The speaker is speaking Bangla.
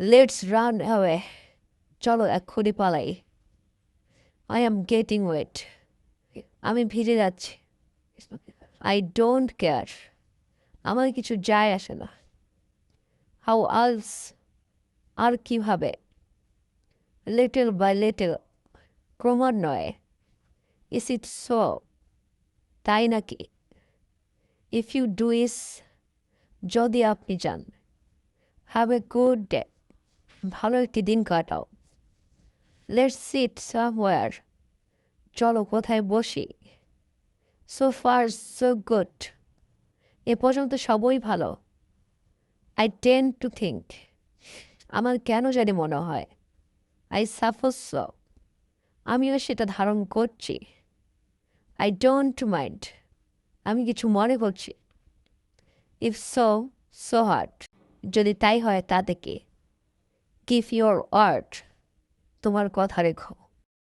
লেটস রান অ্যাওয়ে, চলো এক্ষুনি পালাই। আই অ্যাম গেটিং ওয়েট, আমি ভিজে যাচ্ছি। আই ডোন্ট কেয়ার, আমার কিছু যায় আসে না। হাউ আলস, আর কিভাবে? লিটল বাই লিটল, ক্রমান্বয়ে। ইস ইট সো, তাই নাকি? ইফ ইউ ডু ইস, যদি আপনি যান। হ্যাভ এ গুড ডে, ভালো একটি দিন কাটাও। লেটস সিট সামওয়্যার, চলো কোথায় বসি। সো ফার সো গুড, এ পর্যন্ত সবই ভালো। আই টেন টু থিঙ্ক, আমার কেন জানি মনে হয়। আই সাফার সো, আমিও সেটা ধারণ করছি। আই ডোন্ট মাইন্ড, আমি কিছু মনে করছি। ইফ সো, সো হার্ট, যদি তাই হয় তাতে কি। গিভ ইউর ওয়ার্ড, তোমার কথা রেখো।